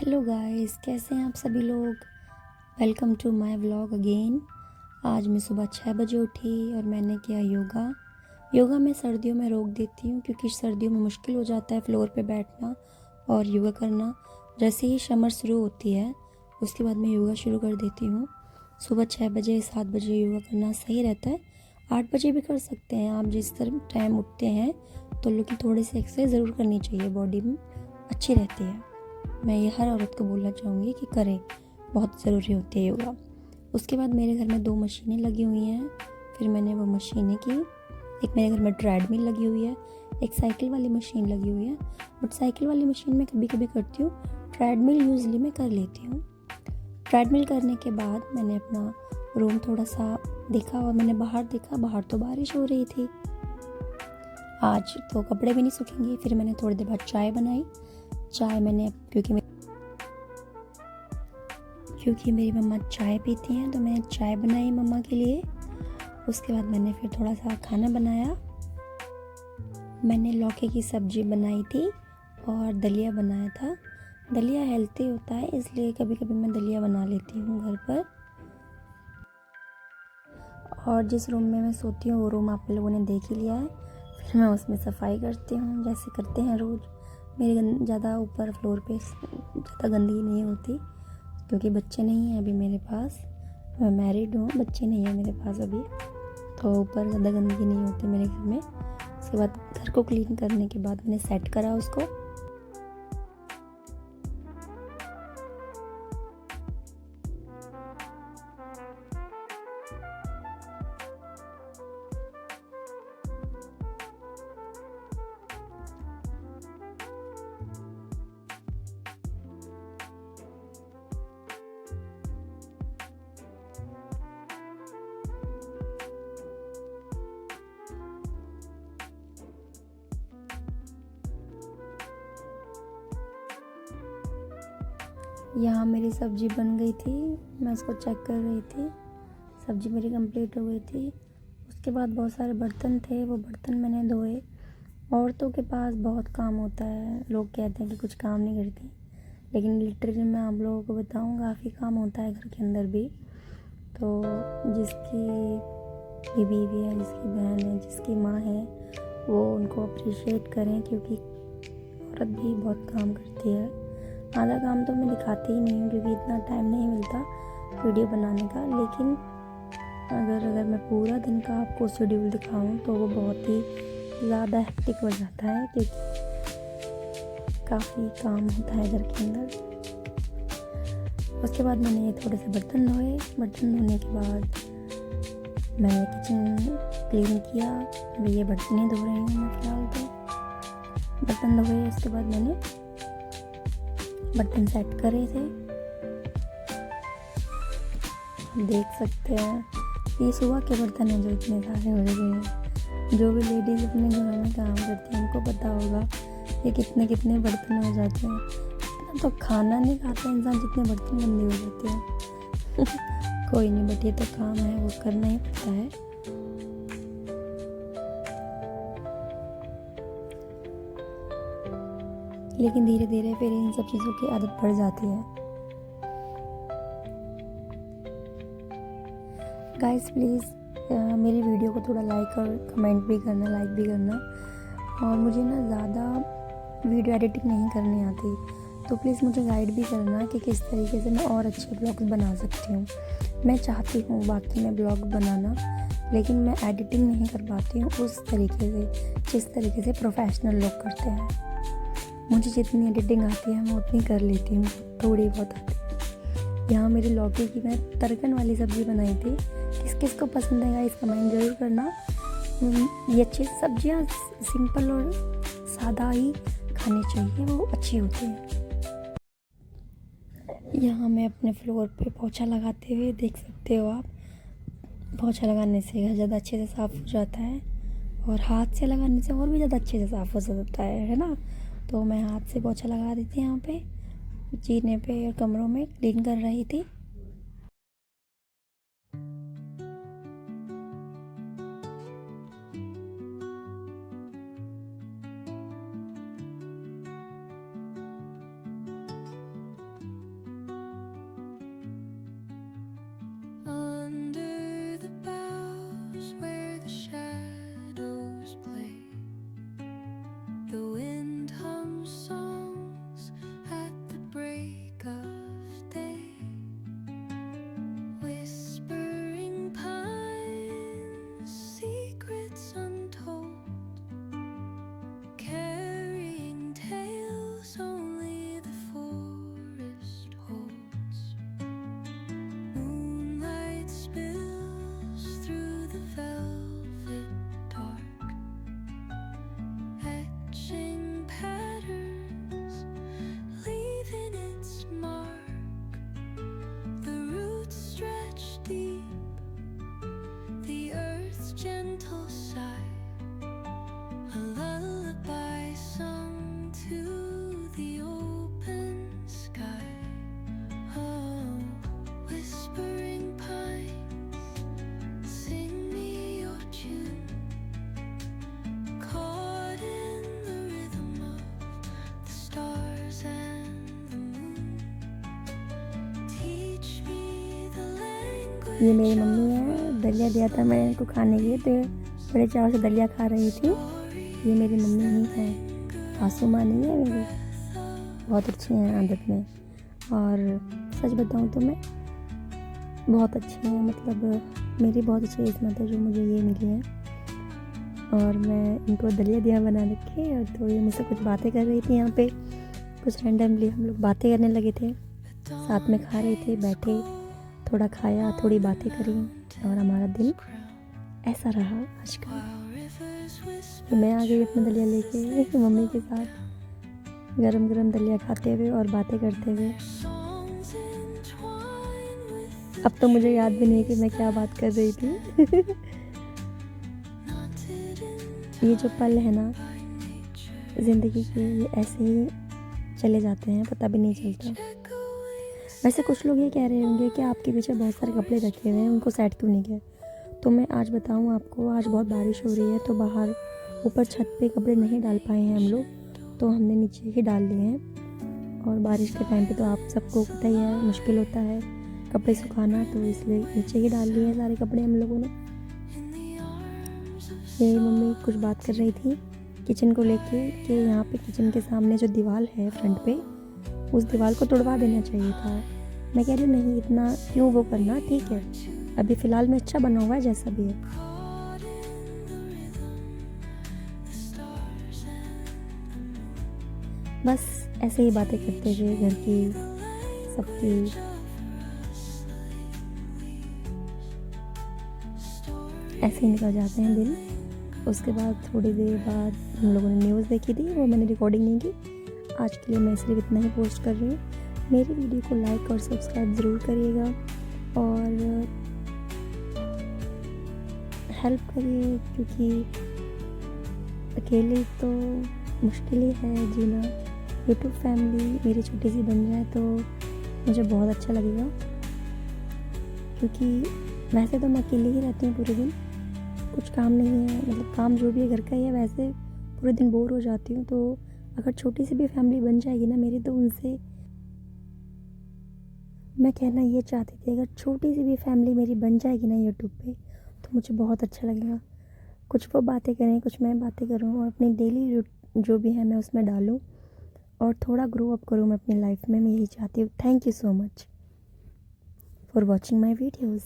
Hello guys, कैसे हैं आप सभी लोग। Welcome to my vlog again. आज मैं सुबह 6 बजे उठी और मैंने किया योगा मैं सर्दियों में रोक देती हूँ क्योंकि सर्दियों में मुश्किल हो जाता है फ्लोर पे बैठना और योगा करना। जैसे ही समर शुरू होती है उसके बाद मैं योगा शुरू कर देती हूँ। सुबह 6 बजे 7 बजे योगा करना सही रहता है। 8 बजे भी कर सकते हैं आप, जिस तरह टाइम उठते हैं तो लेकिन थोड़ी सी एक्सरसाइज ज़रूर करनी चाहिए, बॉडी में अच्छी रहती है। मैं ये हर औरत को बोलना चाहूँगी कि करें, बहुत ज़रूरी होती है योगा। उसके बाद मेरे घर में 2 मशीनें लगी हुई हैं। फिर मैंने वो मशीनें की। एक मेरे घर में ट्रेडमिल लगी हुई है, एक साइकिल वाली मशीन लगी हुई है। बट साइकिल वाली मशीन में कभी कभी करती हूँ, ट्रेडमिल यूजली मैं कर लेती हूँ। ट्रेडमिल करने के बाद मैंने अपना रूम थोड़ा सा देखा और मैंने बाहर देखा, बाहर तो बारिश हो रही थी। आज तो कपड़े भी नहीं सूखेंगे। फिर मैंने थोड़ी देर बाद चाय बनाई। चाय मैंने क्योंकि मेरी मम्मा चाय पीती हैं तो मैंने चाय बनाई मम्मा के लिए। उसके बाद मैंने फिर थोड़ा सा खाना बनाया। मैंने लौकी की सब्ज़ी बनाई थी और दलिया बनाया था। दलिया हेल्दी होता है इसलिए कभी कभी मैं दलिया बना लेती हूँ घर पर। और जिस रूम में मैं सोती हूँ वो रूम आप लोगों ने देख ही लिया है। फिर मैं उसमें सफाई करती हूँ जैसे करते हैं रोज़। मेरे ज़्यादा ऊपर फ्लोर पे ज़्यादा गंदगी नहीं होती क्योंकि बच्चे नहीं हैं अभी मेरे पास। मैं मैरिड हूँ, बच्चे नहीं हैं मेरे पास अभी, तो ऊपर ज़्यादा गंदगी नहीं होती मेरे घर में। उसके बाद घर को क्लीन करने के बाद मैंने सेट करा उसको। यहाँ मेरी सब्ज़ी बन गई थी, मैं उसको चेक कर रही थी। सब्ज़ी मेरी कंप्लीट हो गई थी। उसके बाद बहुत सारे बर्तन थे, वो बर्तन मैंने धोए। औरतों के पास बहुत काम होता है, लोग कहते हैं कि कुछ काम नहीं करती, लेकिन लिटरली मैं आप लोगों को बताऊँ काफ़ी काम होता है घर के अंदर भी। तो जिसकी बीवी है, जिसकी बहन है, जिसकी माँ है, वो उनको अप्रिशिएट करें क्योंकि औरत भी बहुत काम करती है। आधा काम तो मैं दिखाती ही नहीं हूँ क्योंकि इतना टाइम नहीं मिलता वीडियो बनाने का। लेकिन अगर मैं पूरा दिन का आपको शेड्यूल दिखाऊँ तो वो बहुत ही ज़्यादा हेक्टिक हो जाता है क्योंकि काफ़ी काम होता है घर के अंदर। उसके बाद मैंने थोड़े से बर्तन धोए। बर्तन धोने के बाद मैंने किचन क्लीन किया। अभी ये बर्तन ही धो रही हूँ मैं फ़िलहाल तो। बर्तन धोए उसके बाद मैंने बर्तन सेट करे थे, देख सकते हैं। ये सुबह के बर्तन हैं जो इतने सारे हो गए हैं। जो भी लेडीज़ अपने घरों में काम करती हैं उनको पता होगा ये कितने कितने बर्तन हो जाते हैं। इतना तो खाना नहीं खाता इंसान जितने बर्तन गंदे हो जाते हैं। कोई नहीं, बट ये तो काम है, वो करना ही पड़ता है। लेकिन धीरे धीरे फिर इन सब चीज़ों की आदत पड़ जाती है। गाइस प्लीज़ मेरी वीडियो को थोड़ा लाइक और कमेंट भी करना, लाइक भी करना। और मुझे ना ज़्यादा वीडियो एडिटिंग नहीं करनी आती, तो प्लीज़ मुझे गाइड भी करना कि किस तरीके से मैं और अच्छे ब्लॉग्स बना सकती हूँ। मैं चाहती हूँ बाकी में ब्लॉग बनाना, लेकिन मैं एडिटिंग नहीं कर पाती हूँ उस तरीके से जिस तरीके से प्रोफेशनल लोग करते हैं। मुझे जितनी एडिटिंग आती है मैं उतनी कर लेती हूँ, थोड़ी बहुत आती है। यहाँ मेरी लौकी की मैं तड़कन वाली सब्ज़ी बनाई थी। किस किस को पसंद है गाइस कमेंट ज़रूर करना। ये अच्छी सब्जियाँ सिंपल और सादा ही खानी चाहिए, वो अच्छी होती है। यहाँ मैं अपने फ्लोर पे पोछा लगाते हुए देख सकते हो आप। पोछा लगाने से घर ज़्यादा अच्छे से साफ़ हो जाता है और हाथ से लगाने से और भी ज़्यादा अच्छे से साफ़ हो जाता है ना। तो मैं हाथ से पोछा लगा दी थी यहाँ पे, जीने पे और कमरों में क्लीन कर रही थी। ये मेरी मम्मी है, दलिया दिया था मैंने इनको खाने के लिए तो बड़े चाव से दलिया खा रही थी। ये मेरी मम्मी ही है, सासू माँ नहीं है मेरी, बहुत अच्छी हैं आदत में। और सच बताऊँ तो मैं बहुत अच्छी हैं, मतलब मेरी बहुत अच्छी किस्मत है जो मुझे ये मिली है। और मैं इनको दलिया दिया बना रखे और तो ये मुझसे कुछ बातें कर रही थी यहाँ पे, कुछ रैंडमली हम लोग बातें करने लगे थे, साथ में खा रहे थे, बैठे थोड़ा खाया, थोड़ी बातें करी और हमारा दिन ऐसा रहा आज का। तो मैं आ गई अपना दलिया लेके मम्मी के साथ, गरम गरम दलिया खाते हुए और बातें करते हुए। अब तो मुझे याद भी नहीं है कि मैं क्या बात कर रही थी। ये जो पल है ना ज़िंदगी के, ये ऐसे ही चले जाते हैं, पता भी नहीं चलता। वैसे कुछ लोग ये कह रहे होंगे कि आपके पीछे बहुत सारे कपड़े रखे हुए हैं, उनको सेट क्यों नहीं किया? तो मैं आज बताऊँ आपको, आज बहुत बारिश हो रही है तो बाहर ऊपर छत पे कपड़े नहीं डाल पाए हैं हम लोग, तो हमने नीचे ही डाल लिए हैं। और बारिश के टाइम पे तो आप सबको पता ही है, मुश्किल होता है कपड़े सुखाना, तो इसलिए नीचे ही डाल लिए हैं सारे कपड़े हम लोगों ने। मेरी मम्मी कुछ बात कर रही थी किचन को लेके कि यहाँ पे किचन के सामने जो दीवार है फ्रंट पे, उस दीवार को तोड़वा देना चाहिए था। मैं कह रही हूँ नहीं, इतना क्यों वो करना, ठीक है अभी फ़िलहाल में अच्छा बना हुआ है जैसा भी है। बस ऐसे ही बातें करते हुए घर की सबकी ऐसे ही निकल जाते हैं दिन। उसके बाद थोड़ी देर बाद हम लोगों ने न्यूज़ देखी थी, वो मैंने रिकॉर्डिंग नहीं की। आज के लिए मैं सिर्फ इतना ही पोस्ट कर रही हूँ। मेरी वीडियो को लाइक और सब्सक्राइब ज़रूर करिएगा और हेल्प करिए, क्योंकि अकेले तो मुश्किल ही है जीना। यूट्यूब फैमिली मेरी छोटी सी बन जाए तो मुझे बहुत अच्छा लगेगा, क्योंकि वैसे तो मैं अकेले ही रहती हूँ पूरे दिन, कुछ काम नहीं है, मतलब काम जो भी है घर का ही है, वैसे पूरे दिन बोर हो जाती हूँ। तो अगर छोटी सी भी फैमिली बन जाएगी ना मेरी, तो उनसे मैं कहना ये चाहती थी, अगर छोटी सी भी फैमिली मेरी बन जाएगी ना यूट्यूब पे, तो मुझे बहुत अच्छा लगेगा। कुछ वो बातें करें, कुछ मैं बातें करूँ और अपनी डेली जो भी है मैं उसमें डालूँ और थोड़ा ग्रो अप करूँ मैं अपनी लाइफ में, मैं यही चाहती हूँ। Thank you so much for watching my videos.